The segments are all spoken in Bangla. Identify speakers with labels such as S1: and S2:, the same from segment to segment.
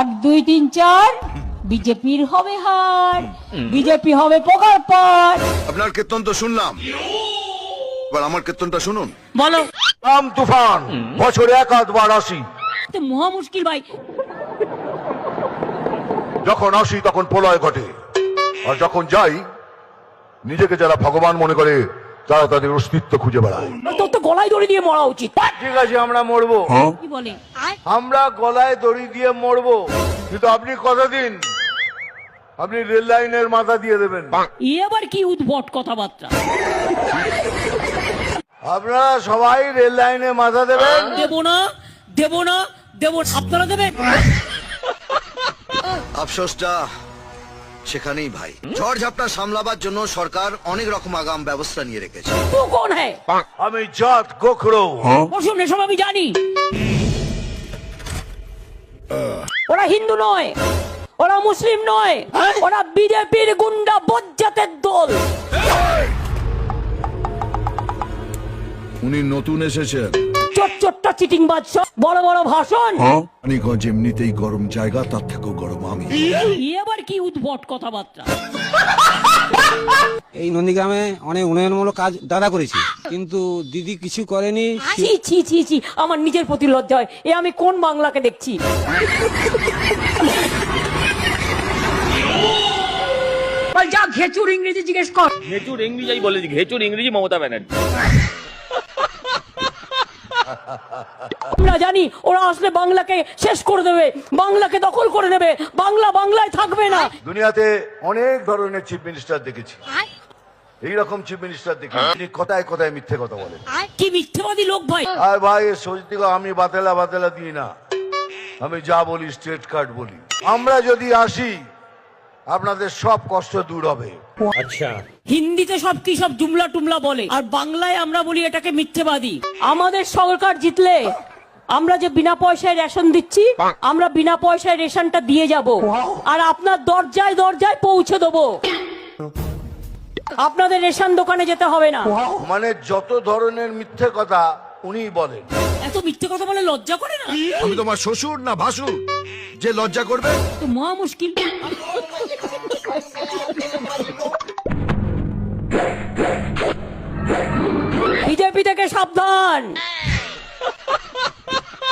S1: 1 2 3 4 বিজেপির হবে হার, বিজেপি হবে পোকার পার।
S2: আপনার কীর্তন তো শুনলাম, এবার আমার কীর্তনটা শুনুন।
S1: বলো।
S3: আম তুফান বছরে একাধবার আসি,
S1: তো মহা মুশকিল ভাই।
S3: যখন আসি তখন প্রলয় ঘটে, আর যখন যাই নিজেকে যারা ভগবান মনে করে তারা তাদের অস্তিত্ব খুঁজে বেড়ায়।
S1: তোর তো গলায় দড়ি দিয়ে মরা উচিত।
S3: ঠিক আছে আমরা মরবো,
S1: কি বলে?
S3: আমরা গলায় দড়ি দিয়ে মরবো, কিন্তু আপনি কথা দিন আপনি রেল লাইনের মাথা দিয়ে দেবেন।
S1: এ আবার কি উদ্ভট কথাবার্তা?
S3: আপনারা সবাই রেল লাইনে মাথা দেবেন।
S1: দেবো না, দেবো না, দেবো। আপনারা দেবেন?
S2: আফসোসটা সেখানেই ভাই। ঝড় ঝাপটা সামলাবার জন্য সরকার অনেক রকম আগাম ব্যবস্থা নিয়ে রেখেছে।
S1: তু কোন হ্যায়?
S3: আমি জাত গোখরো।
S1: অসুন, এসব আমি জানি। ওরা হিন্দু নয়, ওরা মুসলিম নয়, ওরা বিজেপির গুন্ডা বজ্জাতের দল।
S2: উনি নতুন এসেছেন,
S1: চোট্টা চিটিং বাদশা, বড় বড় ভাষণ।
S2: মানিকগঞ্জ এমনিতেই গরম জায়গা, তার থেকেও গরম আমি।
S1: এ আবার কি উদ্ভট কথাবার্তা?
S4: এই নন্দীগ্রামে অনেক উন্নয়নমূলক কাজ দাদা করেছি, কিন্তু দিদি কিছু করেনি।
S1: ছি ছি ছি ছি, আমার নিজের প্রতি লজ্জা হয়। এ আমি কোন বাংলাকে দেখছি? যা ঘেচুর ইংরেজি জিজ্ঞেস কর।
S5: ঘেচুর ইংরেজি বলেছি, ঘেচুর ইংরেজি মমতা ব্যানার্জি।
S1: আমরা জানি ওরা আসলে বাংলাকে শেষ করে দেবে, বাংলাকে দখল করে নেবে, বাংলা বাংলায় থাকবে না।
S3: দুনিয়াতে অনেক ধরনের চিফ মিনিস্টার দেখেছি, এইরকম চিফ মিনিস্টার দেখেছি যিনি কথায় কথায় মিথ্যে কথা বলেন।
S1: কি মিথ্যেবাদী লোক ভাই!
S3: আর ভাই সত্যি আমি বাতেলা বাতেলা দিই না, আমি যা বলি স্ট্রেট কাট বলি। আমরা যদি আসি আপনাদের সব কষ্ট দূর হবে।
S1: হিন্দিতে সব কি সব জুমলা টুমলা বলে, আর বাংলায় আমরা বলি এটাকে মিথ্যেবাদী। আমাদের সরকার জিতলে আমরা যে বিনা পয়সায় রেশন দিচ্ছি, আমরা বিনা পয়সায় রেশনটা দিয়ে যাব, আর আপনার দরজায় দরজায় পৌঁছে দেবো। আপনাদের রেশন দোকানে যেতে হবে না।
S3: মানে যত ধরনের মিথ্যে কথা উনি বলেন।
S1: এত মিথ্যে কথা বলে লজ্জা করে না?
S2: আমি তোমার শ্বশুর না ভাসুর যে লজ্জা করবে?
S1: তো মহা মুশকিল। বিজেপি থেকে সাবধান,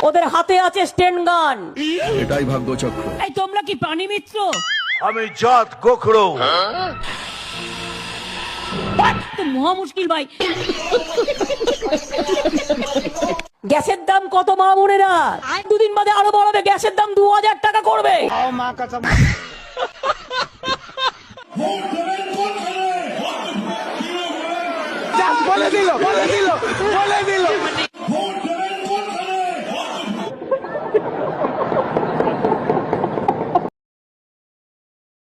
S1: ওদের হাতে আছে স্টেন গান।
S2: এটাই ভাগ্যচক্র।
S1: এই তোমরা কি প্রাণী মিত্র?
S3: আমি জাত গোখরো।
S1: তো মহা মুশকিল ভাই। গ্যাসের দাম কত মা বোনেরা? 2 দিন বাদে আরো বাড়াবে, গ্যাসের দাম 2000 টাকা করবে।
S6: বলে দিল